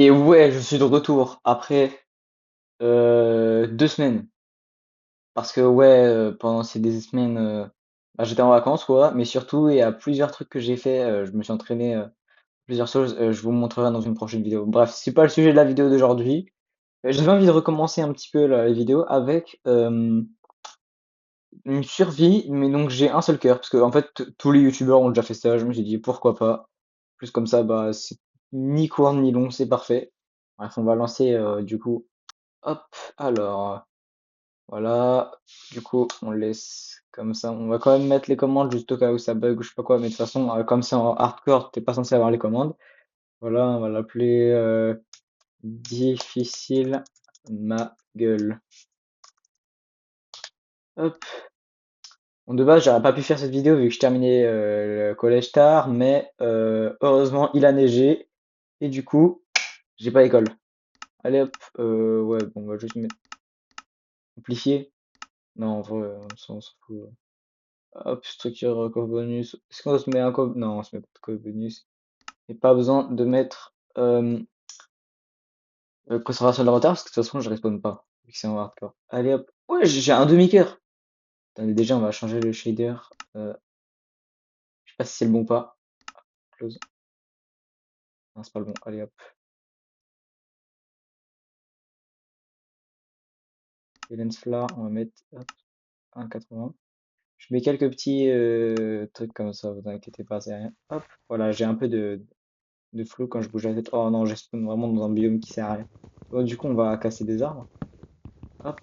Et ouais, je suis de retour après 2 semaines. Parce que ouais, pendant ces 2 semaines, bah, j'étais en vacances, quoi. Mais surtout, il y a plusieurs trucs que j'ai fait. Je me suis entraîné plusieurs choses. Je vous montrerai dans une prochaine vidéo. Bref, c'est pas le sujet de la vidéo d'aujourd'hui. J'avais envie de recommencer un petit peu la vidéo avec une survie, mais donc j'ai un seul cœur. Parce que en fait, tous les youtubeurs ont déjà fait ça. Je me suis dit pourquoi pas. Plus comme ça, bah c'est ni court ni long, c'est parfait. Bref, on va lancer du coup. Hop, alors voilà. Du coup, on laisse comme ça. On va quand même mettre les commandes juste au cas où ça bug ou je sais pas quoi. Mais de toute façon, comme c'est en hardcore, t'es pas censé avoir les commandes. Voilà, on va l'appeler difficile ma gueule. Hop. Bon, de base, j'aurais pas pu faire cette vidéo vu que je terminais le collège tard, mais heureusement, il a neigé et du coup, j'ai pas l'école. Allez hop, ouais, bon, on va juste mettre amplifier. Non, en vrai, on s'en fout. Hop, structure bonus. Est-ce qu'on se met un code? Non, on se met pas de code bonus. Et pas besoin de mettre conservation de retard parce que de toute façon, je respawn pas. Vu que c'est en hardcore. Allez hop. Ouais, j'ai un demi-cœur. Attendez, déjà, on va changer le shader. Je sais pas si c'est le bon ou pas. Close. Non, c'est pas le bon. Allez hop. Et lens flare, on va mettre hop, 1,80. Je mets quelques petits trucs comme ça, vous inquiétez pas, c'est rien. Hop, voilà, j'ai un peu de flou quand je bouge la tête. Oh non, je spawn vraiment dans un biome qui sert à rien. Bon, du coup, on va casser des arbres. Hop.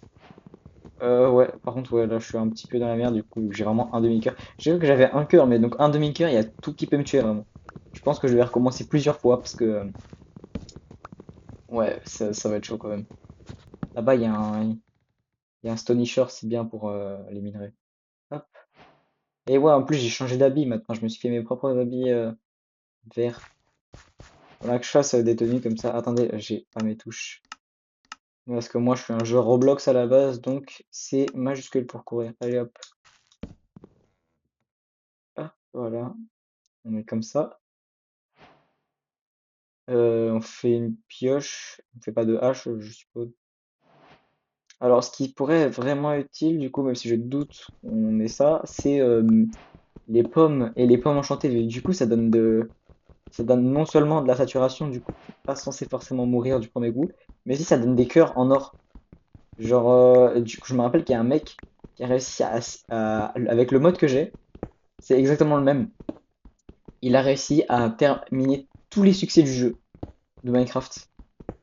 Ouais, par contre, ouais, là, je suis un petit peu dans la merde, du coup, j'ai vraiment un demi-cœur. J'ai vu que j'avais un cœur, mais donc un demi-cœur, il y a tout qui peut me tuer, vraiment. Je pense que je vais recommencer plusieurs fois, parce que, ouais, ça va être chaud quand même. Là-bas, il y a un Stony Shore, c'est bien pour les minerais. Hop. Et ouais, en plus, j'ai changé d'habit maintenant, je me suis fait mes propres habits verts. Voilà, que je fasse des tenues comme ça. Attendez, j'ai pas mes touches. Parce que moi, je suis un joueur Roblox à la base, donc c'est majuscule pour courir. Allez hop. Ah, voilà, on est comme ça. On fait une pioche, on fait pas de hache, je suppose. Alors, ce qui pourrait être vraiment utile, du coup, même si je doute qu'on ait ça, c'est les pommes et les pommes enchantées. Du coup, ça donne non seulement de la saturation, du coup, t'es pas censé forcément mourir du premier coup, mais aussi ça donne des cœurs en or. Genre, du coup, je me rappelle qu'il y a un mec qui a réussi avec le mode que j'ai, c'est exactement le même. Il a réussi à terminer tous les succès du jeu de Minecraft.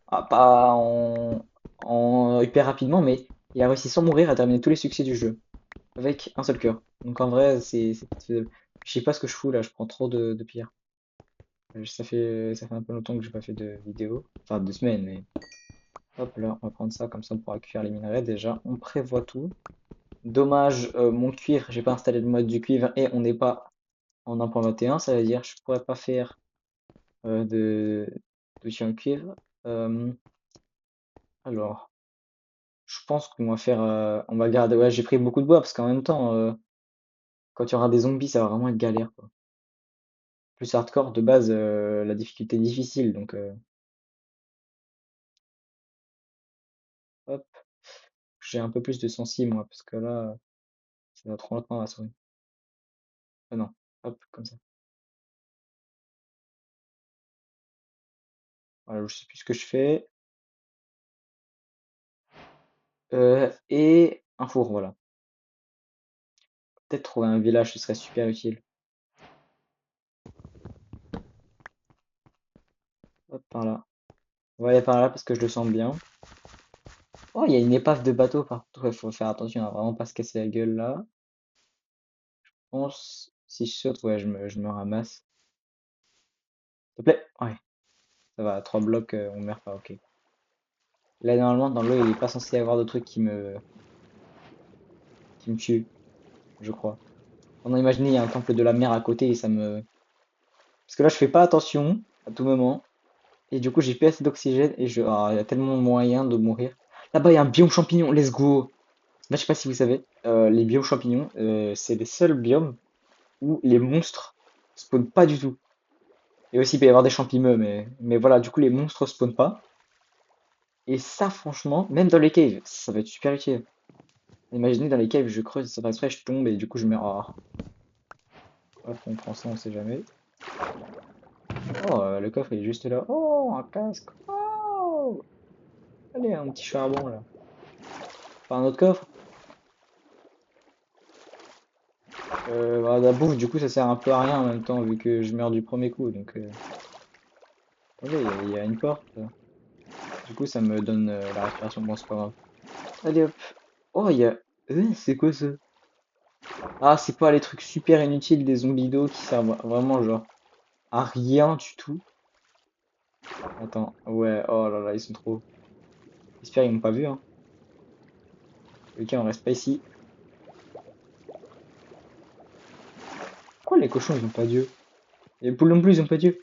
Ah, pas en hyper rapidement, mais il a réussi sans mourir à terminer tous les succès du jeu avec un seul cœur. Donc en vrai, c'est peut-être faisable. Je sais pas ce que je fous là, je prends trop de pierres. Ça fait un peu longtemps que j'ai pas fait de vidéo, enfin 2 semaines, mais hop là, on va prendre ça comme ça on pourra cuire les minerais déjà. On prévoit tout. Dommage, mon cuivre, j'ai pas installé le mode du cuivre et on n'est pas en 1.21, ça veut dire que je pourrais pas faire de d'outils en cuivre. Euh, alors. Je pense qu'on va faire, on va garder. Ouais, j'ai pris beaucoup de bois parce qu'en même temps, quand il y aura des zombies, ça va vraiment être galère, quoi. Plus hardcore de base, la difficulté est difficile, donc hop, j'ai un peu plus de sensi moi, parce que là, ça va trop lentement la souris. Ah non, hop, comme ça. Voilà, je sais plus ce que je fais. Et un four, voilà. Peut-être trouver un village, ce serait super utile. Hop, par là. On va aller par là parce que je le sens bien. Oh, il y a une épave de bateau partout. Il faut faire attention à vraiment pas se casser la gueule là. Je pense, si je saute, ouais, je me ramasse. S'il te plaît? Ouais, ça va, 3 blocs, on meurt pas, ok. Là, normalement, dans l'eau, il est pas censé y avoir de trucs qui me tuent, je crois. On a imaginé, il y a un temple de la mer à côté et ça me. Parce que là, je fais pas attention à tout moment. Et du coup, j'ai plus assez d'oxygène et il y a tellement moyen de mourir. Là-bas, il y a un biome champignon, let's go! Là, je sais pas si vous savez, les biomes champignons, c'est les seuls biomes où les monstres spawnent pas du tout. Et aussi, il peut y avoir des champignons, mais voilà, du coup, les monstres spawnent pas. Et ça, franchement, même dans les caves, ça va être super utile. Imaginez dans les caves, je creuse, ça passe je tombe et du coup, je meurs. Ah. Hop, on prend ça, on sait jamais. Oh, le coffre, il est juste là. Oh, un casque. Oh, allez, un petit charbon, là. Pas un autre coffre. Bah, la bouffe, du coup, ça sert un peu à rien en même temps, vu que je meurs du premier coup. Donc, attendez, il y a une porte. Du coup, ça me donne la respiration. Bon, c'est pas grave. Allez, hop. Oh, il y a... c'est quoi ça? Ah, c'est pas les trucs super inutiles des zombies d'eau qui servent vraiment, genre, à rien du tout. Attends, ouais, oh là là, ils sont trop. J'espère qu'ils m'ont pas vu, hein. Ok, on reste pas ici. Pourquoi les cochons, ils ont pas Dieu? Et les poules non plus, ils ont pas Dieu.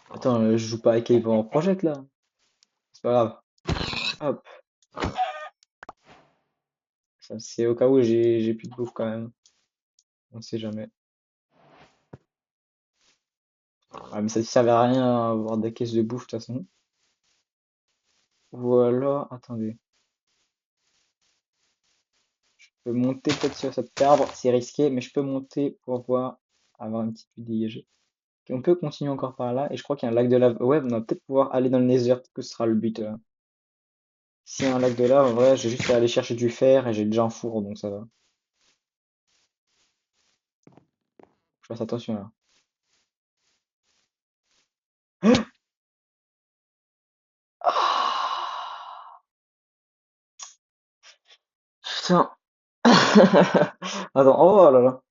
Attends, je joue pas avec Cave en Project, là. C'est pas grave. Hop, ça c'est au cas où j'ai plus de bouffe quand même. On sait jamais. Ah, mais ça ne servait à rien à avoir des caisses de bouffe, de toute façon. Voilà, attendez. Je peux monter peut-être sur cet arbre, c'est risqué, mais je peux monter pour voir, avoir une petite vue dégagée. Ok, on peut continuer encore par là, et je crois qu'il y a un lac de lave. Ouais, on va peut-être pouvoir aller dans le Nether, peut-être que ce sera le but. S'il y a un lac de lave, en vrai, j'ai juste à aller chercher du fer, et j'ai déjà un four, donc ça va. Je fasse attention là. Ah, putain. Attends, oh là là.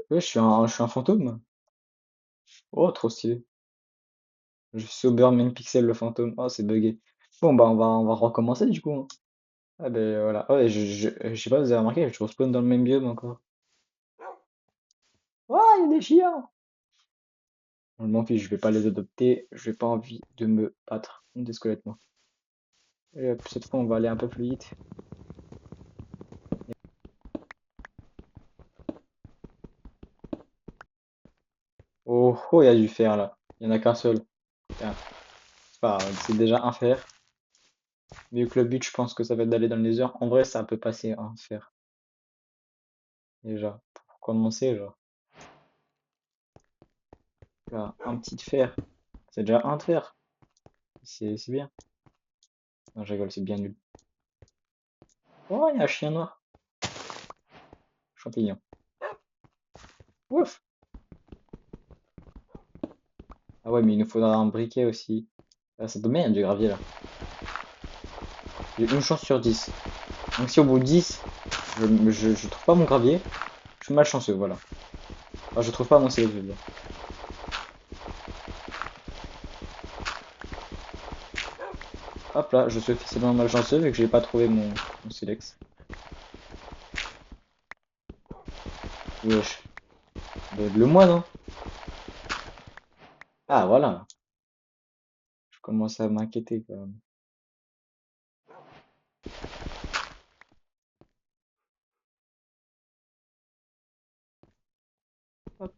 Ouais, je suis un fantôme. Oh, trop stylé. Je suis Soberman Pixel le fantôme. Oh, c'est bugué. Bon, bah, on va recommencer du coup, hein. Ah, ben voilà. Oh, et je sais pas, vous avez remarqué, je respawn dans le même biome encore. Oh, il y a des chiens! Je m'en fiche, je vais pas les adopter. J'ai pas envie de me battre contre des squelettes, moi. Et hop, cette fois, on va aller un peu plus vite. Oh, oh, il y a du fer là. Il y en a qu'un seul. Tiens, c'est pas grave, c'est déjà un fer. Vu que le but, je pense que ça va être d'aller dans le nether. En vrai, ça peut passer un fer. Déjà. Pour commencer, genre. Là, un petit fer. C'est déjà un fer. C'est bien. Non, je rigole, c'est bien nul. Oh, il y a un chien noir. Champignon. Ouf! Ah ouais, mais il nous faudra un briquet aussi. Ah, ça tombe bien, il y a du gravier là. J'ai une chance sur 10. Donc si au bout de 10, je trouve pas mon gravier, je suis malchanceux, voilà. Enfin, je trouve pas mon silex, je veux dire. Hop là, je suis officiellement malchanceux vu que j'ai pas trouvé mon silex. Wesh. Le moi, non? Ah, voilà. Je commence à m'inquiéter quand même. Hop.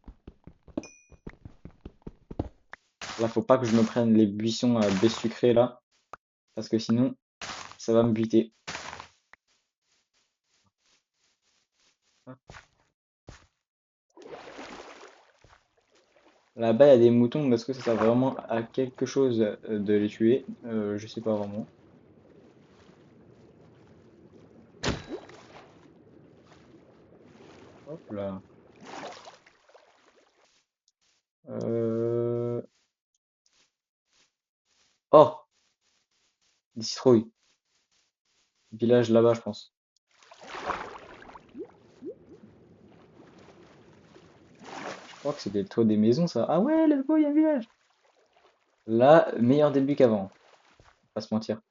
Là, faut pas que je me prenne les buissons à baie sucrée là, parce que sinon, ça va me buter. Hop. Là-bas, il y a des moutons, mais est-ce que ça sert vraiment à quelque chose de les tuer? Je sais pas vraiment. Hop là. Euh... Oh! Des citrouilles. Village là-bas, je pense. Je crois que c'était le toit des maisons, ça. Ah ouais, let's go, il y a un village. Là, meilleur début qu'avant. Pas se mentir.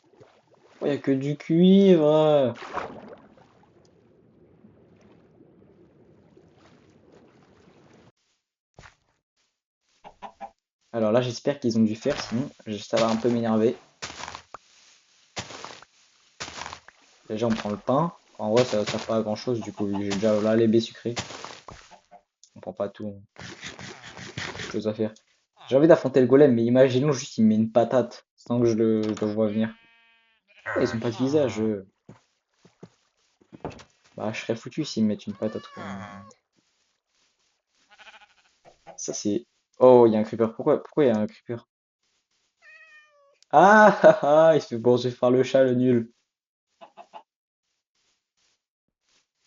Oh, il y a que du cuivre. Alors là, j'espère qu'ils ont du fer, sinon ça va un peu m'énerver. Déjà, on prend le pain. En vrai, ça sert pas à grand chose, du coup, vu que j'ai déjà là les baies sucrées. On prend pas tout. Chose à faire. J'ai envie d'affronter le golem, mais imaginons juste il me met une patate sans que je le vois venir. Pourquoi ils ont pas de visage, eux? Bah, je serais foutu s'ils me mettent une patate, quoi. Ça, c'est... Oh, il y a un creeper. Pourquoi il y a un creeper? Ah, ah, ah, il se fait manger par le chat, le nul.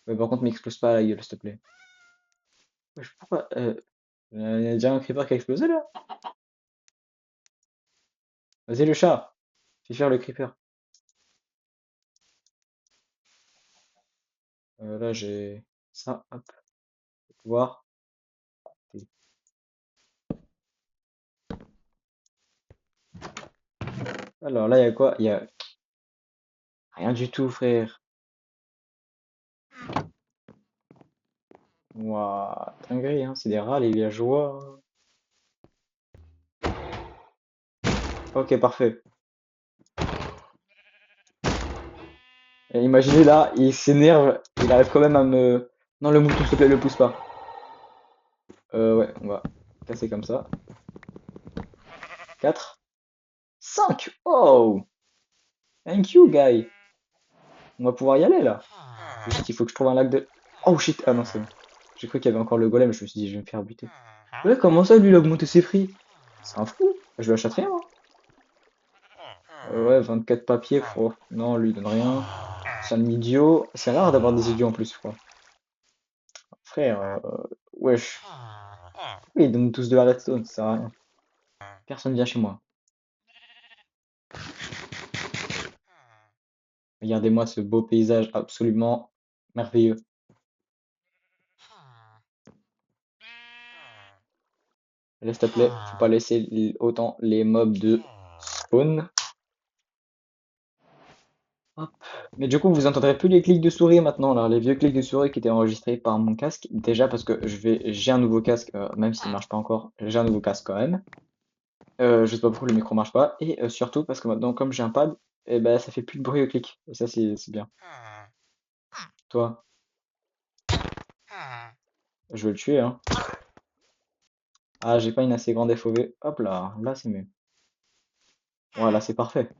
Mais par contre, m'explose pas à la gueule, s'il te plaît. Wesh, pourquoi? Il y a déjà un creeper qui a explosé, là? Vas-y, le chat. Fais faire le creeper. Là, j'ai ça, hop, pouvoir. Alors là, il y a quoi? Il y a rien du tout, frère. Ouah, dinguerie, hein. C'est des rats, les villageois. Ok, parfait. Et imaginez là, il s'énerve, il arrive quand même à me... Non, le mouton, s'il te plaît, le pousse pas. Ouais, on va casser comme ça. 4, 5. Oh! Thank you, guy. On va pouvoir y aller, là. Juste, il faut que je trouve un lac de... Oh, shit. Ah non, c'est bon. J'ai cru qu'il y avait encore le golem, je me suis dit, je vais me faire buter. Ouais, comment ça, lui, il a augmenté ses prix? C'est un fou. Je lui achète rien, moi. Ouais, 24 papiers, non, lui, il donne rien. C'est un idiot. C'est rare d'avoir des idiots en plus, je crois. Frère, wesh. Oui, ils donnent tous de la redstone, ça sert à rien. Personne vient chez moi. Regardez-moi ce beau paysage absolument merveilleux. Laisse te plaît, faut pas laisser autant les mobs de spawn. Hop. Mais du coup, vous entendrez plus les clics de souris maintenant, là, les vieux clics de souris qui étaient enregistrés par mon casque. Déjà parce que j'ai un nouveau casque, même s'il marche pas encore, j'ai un nouveau casque quand même. Je sais pas pourquoi le micro marche pas. Et surtout parce que maintenant, comme j'ai un pad, eh ben, ça fait plus de bruit au clic. Et ça, c'est bien. Toi, je vais le tuer, hein. Ah, j'ai pas une assez grande FOV. Hop là, là c'est mieux. Voilà, c'est parfait.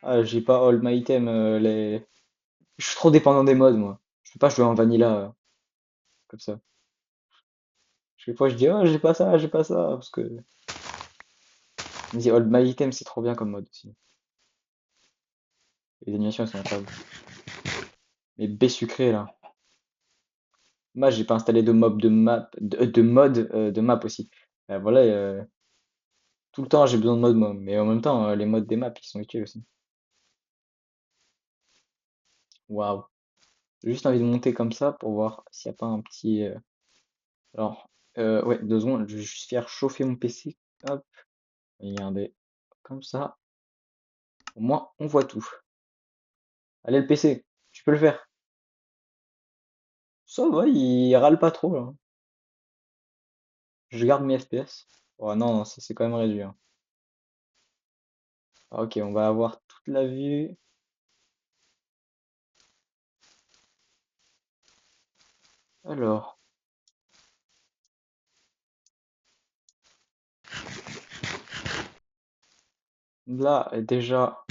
Ah, j'ai pas all my item, Je suis trop dépendant des mods, moi. Je peux pas jouer en vanilla, comme ça. Chaque fois, je dis, oh, j'ai pas ça, parce que... Je me dis, all my item, c'est trop bien comme mode aussi. Les animations, elles sont incroyables. Mais B sucré, là. Moi, j'ai pas installé de mob de map, de mode de map aussi. Voilà, tout le temps, j'ai besoin de mode, moi. Mais en même temps, les modes des maps, ils sont utiles aussi. Waouh. J'ai juste envie de monter comme ça pour voir s'il n'y a pas un petit... Alors, ouais, 2 secondes, je vais juste faire chauffer mon PC. Hop, regardez, comme ça. Au moins, on voit tout. Allez, le PC, tu peux le faire. Ça va, il râle pas trop, là. Je garde mes FPS. Oh non, non, ça c'est quand même réduit, hein. Ah, ok, on va avoir toute la vue. Alors, là, déjà,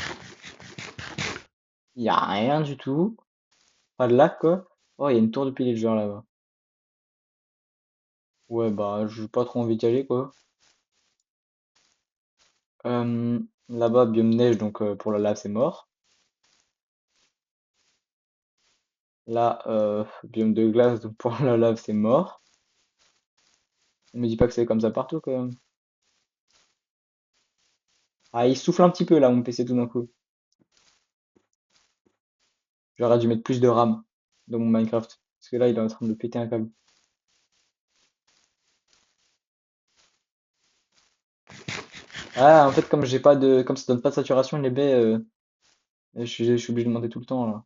il n'y a rien du tout. Pas de lac, quoi. Oh, il y a une tour de pillager là-bas. Ouais, bah, j'ai pas trop envie d'y aller, quoi. Là-bas, biome neige, donc pour la lave, c'est mort. Là, biome de glace, donc pour la lave, c'est mort. On me dit pas que c'est comme ça partout, quand même. Ah, il souffle un petit peu, là, mon PC, tout d'un coup. J'aurais dû mettre plus de RAM dans mon Minecraft. Parce que là, il est en train de péter un câble. Ah, en fait, comme j'ai pas de, comme ça donne pas de saturation, les baies, je suis obligé de monter tout le temps, là.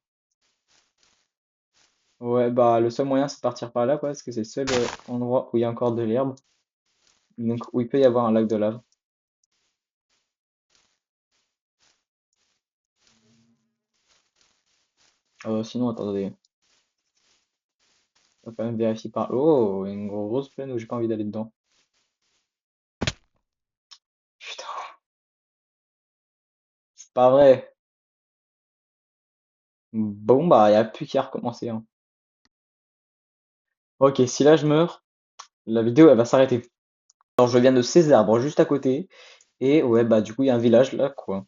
Ouais, bah, le seul moyen, c'est de partir par là, quoi, parce que c'est le seul endroit où il y a encore de l'herbe. Donc, où il peut y avoir un lac de lave. Sinon, attendez. On va quand même vérifier par... Oh, une grosse plaine où j'ai pas envie d'aller dedans. Pas vrai. Bon, bah, y a plus qu'à recommencer, hein. Ok, si là je meurs, la vidéo elle va s'arrêter. Alors je viens de ces arbres juste à côté. Et ouais, bah du coup, il y a un village là, quoi.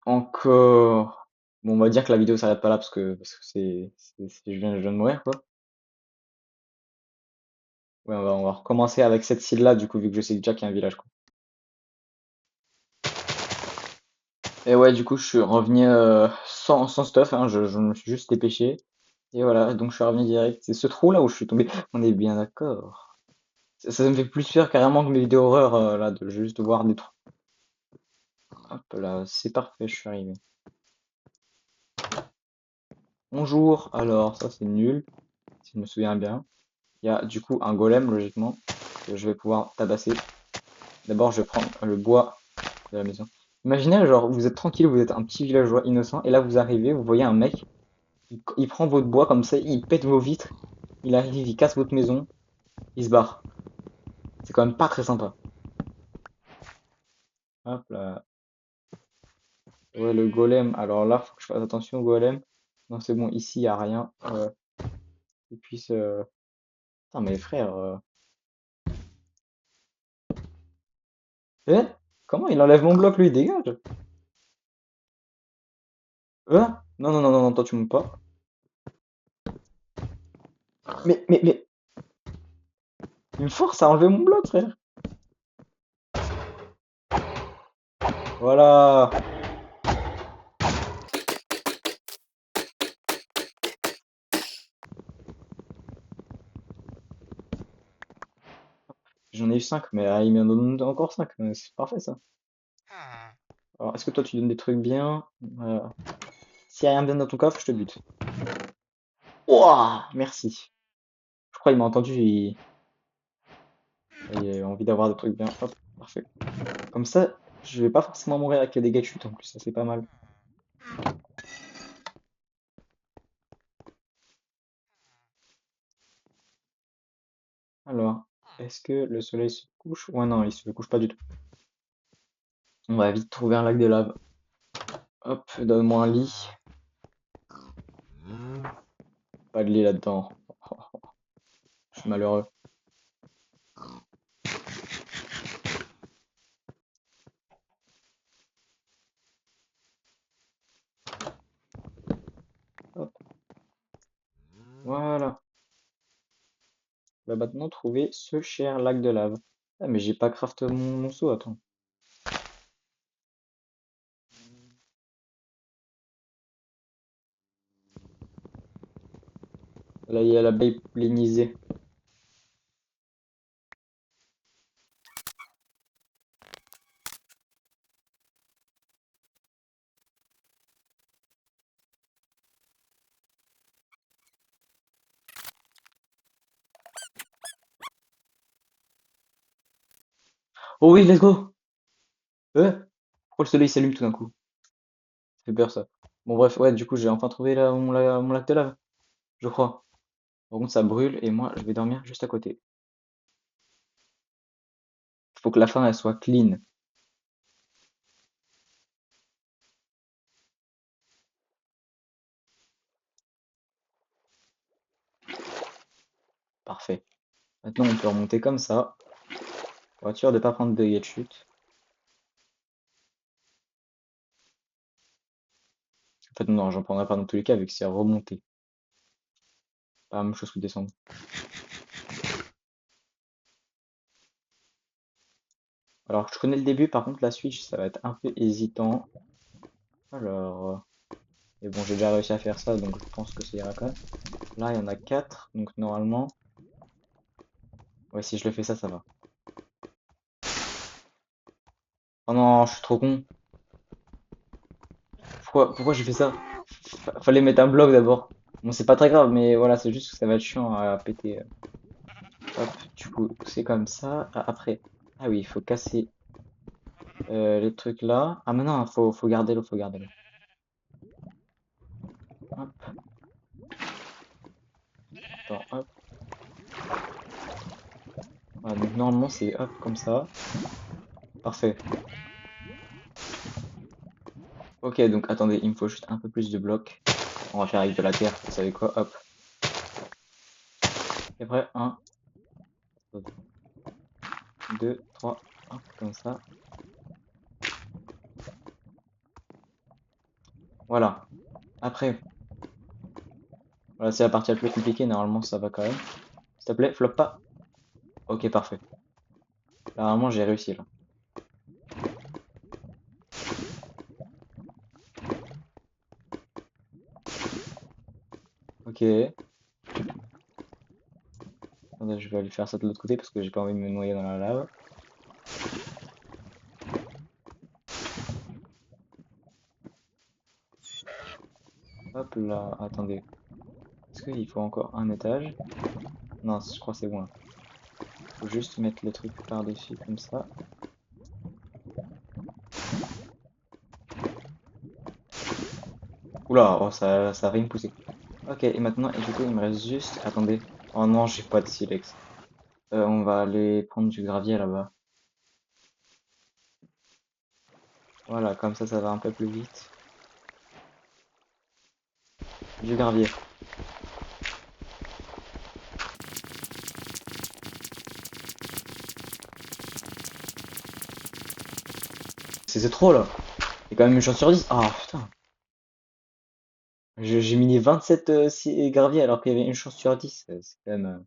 Encore. Bon, on va dire que la vidéo s'arrête pas là parce que je viens de mourir, quoi. Ouais, on va recommencer avec cette île-là, du coup, vu que je sais déjà qu'il y a un village, quoi. Et ouais, du coup, je suis revenu sans stuff, hein, je me suis juste dépêché. Et voilà, donc je suis revenu direct. C'est ce trou là où je suis tombé. On est bien d'accord. Ça me fait plus peur carrément que mes vidéos horreurs, là, de juste voir des trous. Hop là, c'est parfait, je suis arrivé. Bonjour, alors ça c'est nul, si je me souviens bien. Il y a du coup un golem, logiquement, que je vais pouvoir tabasser. D'abord, je vais prendre le bois de la maison. Imaginez, genre, vous êtes tranquille, vous êtes un petit villageois innocent, et là vous arrivez, vous voyez un mec, il prend votre bois comme ça, il pète vos vitres, il arrive, il casse votre maison, il se barre. C'est quand même pas très sympa. Hop là. Ouais, le golem. Alors là, faut que je fasse attention au golem. Non, c'est bon, ici, il n'y a rien. Et puis, putain, mais frère. Eh? Comment il enlève mon bloc, lui? Dégage! Non, non, non, non, non, toi, tu montes pas. Mais, il me force à enlever mon bloc, frère. Voilà. J'en ai eu 5, mais il m'en donne encore 5. C'est parfait, ça. Alors, est-ce que toi, tu donnes des trucs bien? S'il n'y a rien bien dans ton coffre, je te bute. Ouah, merci. Je crois qu'il m'a entendu, il a envie d'avoir des trucs bien. Hop, parfait. Comme ça, je vais pas forcément mourir avec les dégâts de chute en plus, ça c'est pas mal. Alors, est-ce que le soleil se couche? Ouais, non, il se couche pas du tout. On va vite trouver un lac de lave. Hop, donne-moi un lit. Pas de lit là-dedans. Je suis malheureux. Hop, voilà. On va maintenant trouver ce cher lac de lave. Ah, mais j'ai pas craft mon seau, attends. Là, il y a l'abeille pollinisée. Oh oui, let's go! Pourquoi le soleil s'allume tout d'un coup? Ça fait peur, ça. Bon, bref, ouais, du coup, j'ai enfin trouvé là, mon lac de lave, je crois. Par contre, ça brûle et moi, je vais dormir juste à côté. Faut que la fin, elle soit clean. Parfait. Maintenant, on peut remonter comme ça. Pour être sûr de pas prendre de dégâts de chute. En fait, non, j'en prendrai pas dans tous les cas, vu que c'est remonter. Pas la même chose que descendre. Alors, je connais le début, par contre, la suite, ça va être un peu hésitant. Alors, et bon, j'ai déjà réussi à faire ça, donc je pense que ça ira quand même. Là, il y en a 4, donc normalement... Ouais, si je le fais ça, ça va. Oh non, je suis trop con. Pourquoi j'ai fait ça? Fallait mettre un bloc d'abord. Bon, c'est pas très grave, mais voilà, c'est juste que ça va être chiant à péter. Hop, du coup, c'est comme ça. Ah, après, ah oui, il faut casser les trucs là. Ah, mais non, faut garder l'eau, faut garder l'eau. Hop, attends, hop, Voilà, donc normalement c'est hop comme ça. Parfait. Ok, donc attendez, il me faut juste un peu plus de blocs. On va faire avec de la terre, vous savez quoi? Hop. Et après, un, 2, 3, hop, comme ça. Voilà. Après, voilà, c'est la partie la plus compliquée, normalement ça va quand même. S'il te plaît, flop pas. Ok, parfait. Là, normalement j'ai réussi là. Ok. Attendez, je vais aller faire ça de l'autre côté parce que j'ai pas envie de me noyer dans la lave. Hop là, attendez. Est-ce qu'il faut encore un étage? Non, je crois que c'est bon là. Faut juste mettre le truc par-dessus comme ça. Oula, oh, ça a rien poussé. Ok, et maintenant, et du coup, il me reste juste. Attendez. Oh non, j'ai pas de silex. On va aller prendre du gravier là-bas. Voilà, comme ça va un peu plus vite. Du gravier. C'est trop là. C'est quand même une chance sur 10. Ah putain. J'ai miné 27 graviers alors qu'il y avait une chance sur 10. C'est quand même.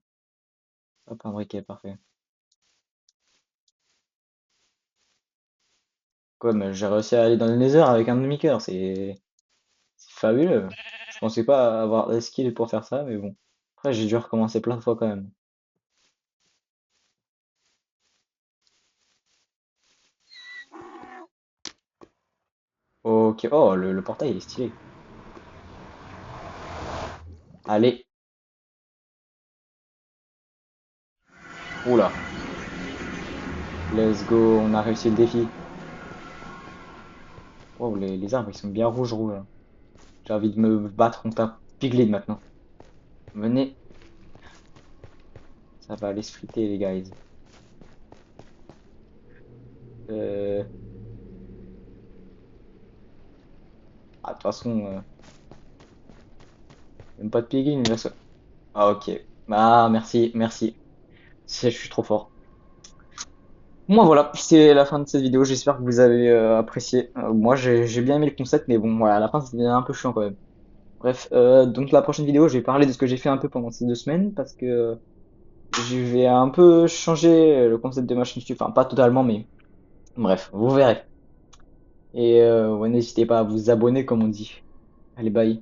Hop, un briquet, parfait. Comme j'ai réussi à aller dans le Nether avec un demi-cœur, c'est fabuleux. Je pensais pas avoir la skill pour faire ça, mais bon. Après, j'ai dû recommencer plein de fois quand même. Ok, oh, le portail il est stylé. Allez, oula, let's go, on a réussi le défi. Wow, les arbres ils sont bien rouges rouges, hein. J'ai envie de me battre contre un piglin maintenant. Venez, ça va aller se friter les guys. Euh... Ah, de toute façon, même pas de piglin, il va se... Ah ok. Ah merci, merci. Je suis trop fort. Moi voilà, c'est la fin de cette vidéo. J'espère que vous avez apprécié. Moi j'ai bien aimé le concept, mais bon voilà, à la fin c'était un peu chiant quand même. Bref, donc la prochaine vidéo, je vais parler de ce que j'ai fait un peu pendant ces 2 semaines parce que je vais un peu changer le concept de ma chaîne YouTube. Enfin pas totalement, mais bref, vous verrez. Et ouais, n'hésitez pas à vous abonner comme on dit. Allez, bye.